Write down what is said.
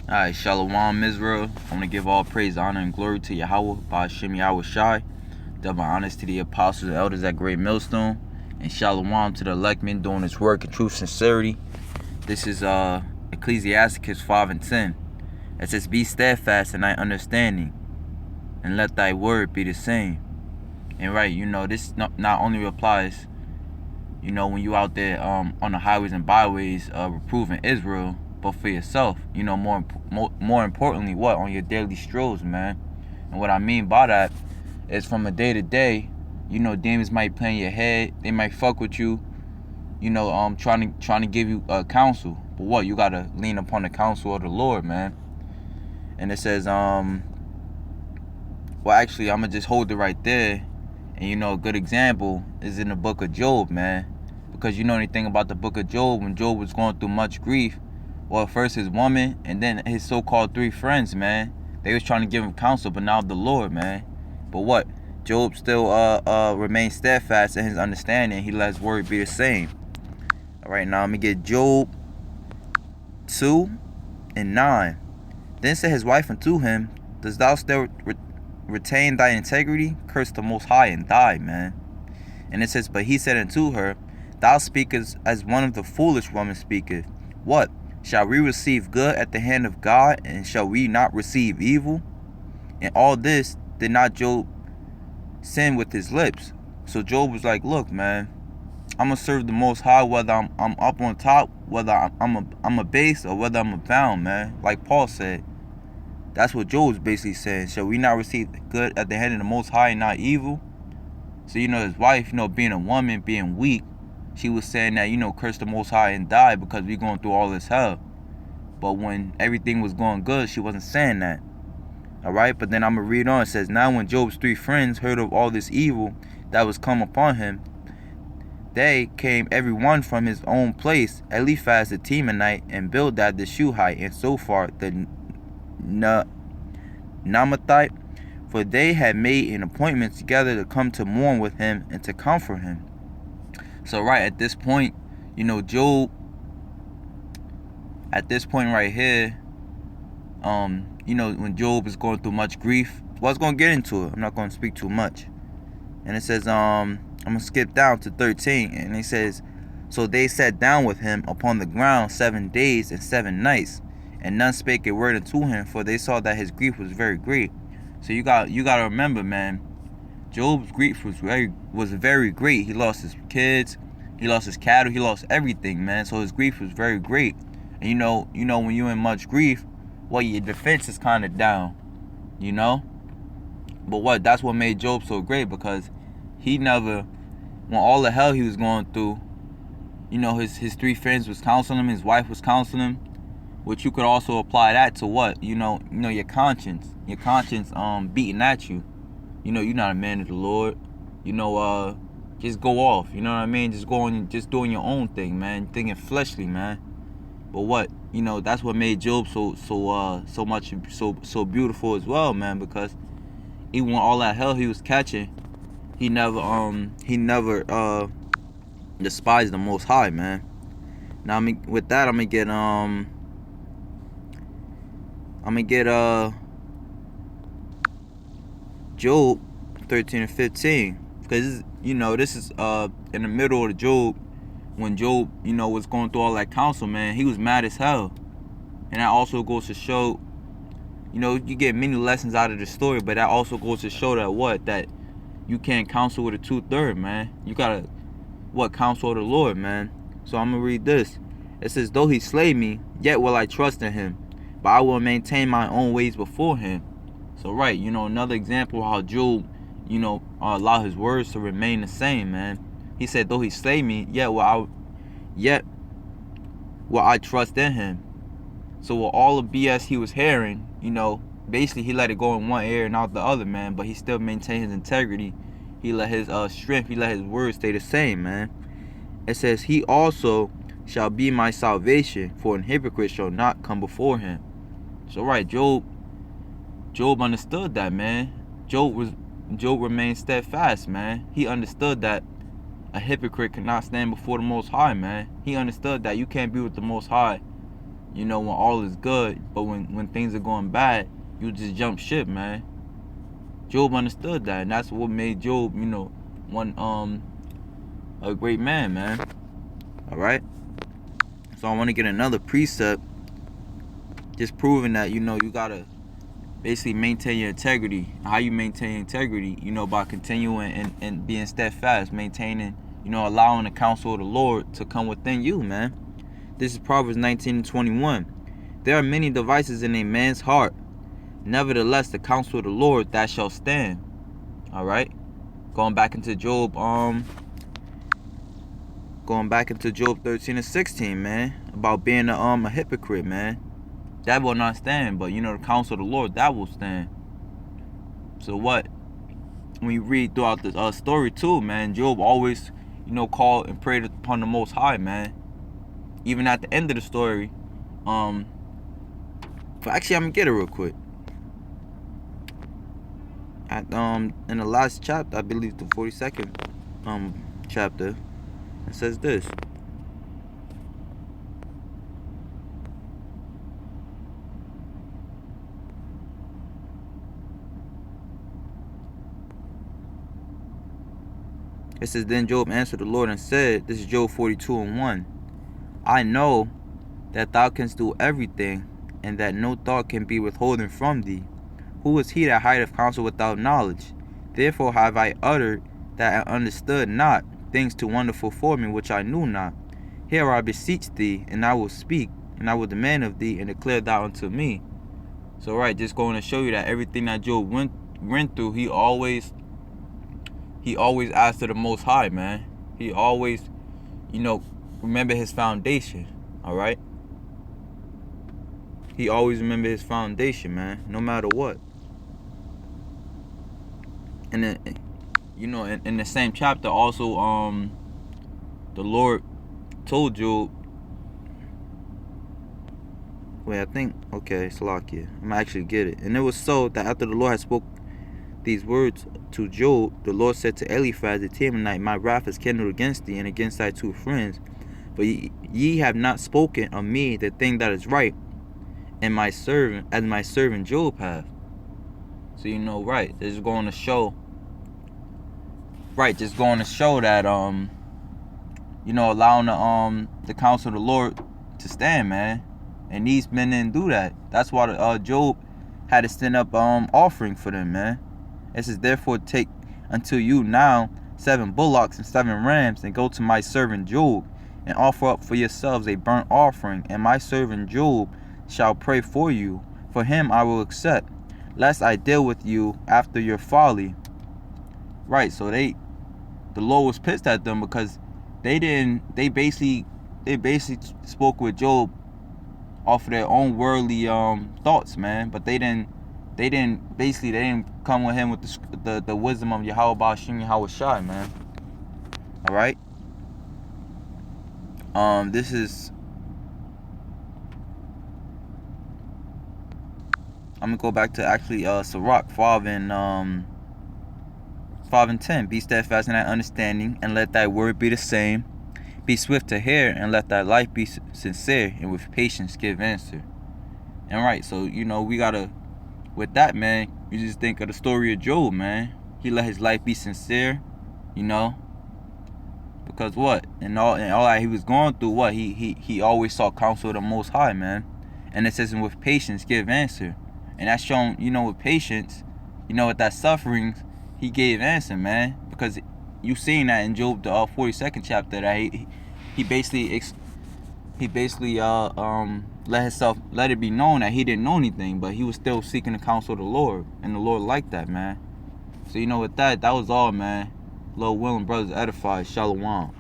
Alright, Shalom Israel. I want to give all praise, honor, and glory to Yahweh, Ba'ashem Yahweh Shai. Double honors to the apostles and elders at Great Millstone. And Shalom to the elect men doing this work in true sincerity. This is Ecclesiasticus 5 and 10. It says, "Be steadfast in thy understanding, and let thy word be the same." And right, this not only applies, when you out there on the highways and byways reproving Israel, but for yourself, more importantly, what on your daily strolls, man. And what I mean by that is from a day to day, demons might play in your head, they might fuck with you, trying to give you counsel. But what, you gotta lean upon the counsel of the Lord, man. And it says, well, actually, I'm gonna just hold it right there. And a good example is in the book of Job, man. Because you know anything about the book of Job, when Job was going through much grief, well, first his woman, and then his so-called 3 friends, man. They was trying to give him counsel, but now the Lord, man. But what? Job still remained steadfast in his understanding. He let his word be the same. All right, now let me get Job 2 and 9. Then said his wife unto him, "Dost thou still retain thy integrity? Curse the Most High and die, man." And it says, but he said unto her, "Thou speakest as one of the foolish women speaketh. What? Shall we receive good at the hand of God, and shall we not receive evil?" And all this did not Job sin with his lips. So Job was like, look, man, I'm going to serve the Most High whether I'm up on top, whether I'm a base, or whether I'm a bound, man. Like Paul said. That's what Job was basically saying. Shall we not receive good at the hand of the Most High and not evil? So, his wife, being a woman, being weak, she was saying that, curse the Most High and die because we're going through all this hell. But when everything was going good, she wasn't saying that. Alright, but then I'm going to read on. It says, now when Job's 3 friends heard of all this evil that was come upon him, they came every one from his own place, Eliphaz the Temanite, and Bildad the Shuhite, and Zophar the Naamathite, for they had made an appointment together to come to mourn with him and to comfort him. So right at this point, Job, at this point right here, when Job is going through much grief, well, I was going to get into it. I'm not going to speak too much. And it says, I'm going to skip down to 13. And it says, so they sat down with him upon the ground 7 days and 7 nights. And none spake a word unto him, for they saw that his grief was very great. So you got to remember, man, Job's grief was very great. He lost his kids, he lost his cattle, he lost everything, man. So his grief was very great. And when you're in much grief, well, your defense is kind of down, But that's what made Job so great, because he never, when all the hell he was going through, his 3 friends was counseling him, his wife was counseling him, which you could also apply that to what, your conscience beating at you. You're not a man of the Lord. Just go off. You know what I mean? Just doing your own thing, man. Thinking fleshly, man. But what? That's what made Job so beautiful as well, man. Because even when all that hell he was catching, he never despised the Most High, man. Now with that, I'm gonna get Job 13 and 15, because this is in the middle of the Job, when Job was going through all that counsel, man. He was mad as hell. And that also goes to show, you get many lessons out of the story, but that also goes to show that you can't counsel with a 2/3, man. You gotta counsel the Lord, man. So I'm gonna read this. It says, though he slay me, yet will I trust in him, but I will maintain my own ways before him. So right, another example of how Job, allow his words to remain the same, man. He said, though he slay me, yet will I trust in him. So with all the BS he was hearing, basically he let it go in one ear and out the other, man. But he still maintained his integrity. He let his strength, he let his words stay the same, man. It says, he also shall be my salvation, for an hypocrite shall not come before him. So right, Job understood that, man. Job remained steadfast, man. He understood that a hypocrite cannot stand before the Most High, man. He understood that you can't be with the Most High you know, when all is good, but when things are going bad, you just jump ship, man. Job understood that, and that's what made Job, you know, a great man, man. All right. So I want to get another precept, just proving that, you know, you gotta basically maintain your integrity. How you maintain integrity, you know, by continuing and being steadfast, maintaining, you know, allowing the counsel of the Lord to come within you, man. This is Proverbs 19:21. There are many devices in a man's heart. Nevertheless, the counsel of the Lord that shall stand. All right. Going back into Job 13:16, man, about being a hypocrite, man. That will not stand, but you know, the counsel of the Lord, that will stand. So what? When you read throughout the story too, man, Job always, you know, called and prayed upon the Most High, man. Even at the end of the story, but actually, I'm gonna get it real quick. At in the last chapter, I believe the 42nd chapter, it says this. It says, then Job answered the Lord and said, this is Job 42:1. I know that thou canst do everything, and that no thought can be withholden from thee. Who is he that hideth counsel without knowledge? Therefore have I uttered that I understood not, things too wonderful for me which I knew not. Here I beseech thee, and I will speak, and I will demand of thee, and declare thou unto me. So right, just going to show you that everything that Job went through, he always asked to the Most High, man. He always, you know, remember his foundation. All right. He always remember his foundation, man, no matter what. And then, you know, in the same chapter, also, the Lord told Job. Wait, I think, okay, Salakia. I'm gonna actually get it. And it was so that after the Lord had spoke these words to Job, the Lord said to Eliphaz the Temanite, my wrath is kindled against thee and against thy two friends, but ye have not spoken of me the thing that is right, and my servant, as my servant Job hath. So you know, right, this is going to show, that you know, allowing the counsel of the Lord to stand, man. And these men didn't do that. That's why Job had to send up offering for them, man. It says, therefore take unto you now 7 bullocks and 7 rams, and go to my servant Job, and offer up for yourselves a burnt offering, and my servant Job shall pray for you. For him I will accept, lest I deal with you after your folly. Right, so the Lord was pissed at them because they basically spoke with Job off of their own worldly thoughts, man. But they didn't come with him with the wisdom of Yahweh Ba'ashim Yahweh Shai, man. All right. This is, I'm gonna go back to actually Sirach 5:10. Be steadfast in thy understanding, and let thy word be the same. Be swift to hear, and let thy life be sincere, and with patience give answer. And right, so you know, we gotta, with that, man, you just think of the story of Job, man. He let his life be sincere, you know, because what, and all that he was going through, what he always sought counsel of the Most High, man. And it says, and with patience give answer. And that's shown, you know, with patience, you know, with that sufferings, he gave answer, man. Because you seen that in Job, the 42nd chapter, that he basically let it be known that he didn't know anything, but he was still seeking the counsel of the Lord, and the Lord liked that, man. So you know, with that was all, man. Lord willing, brothers edified. Shalom.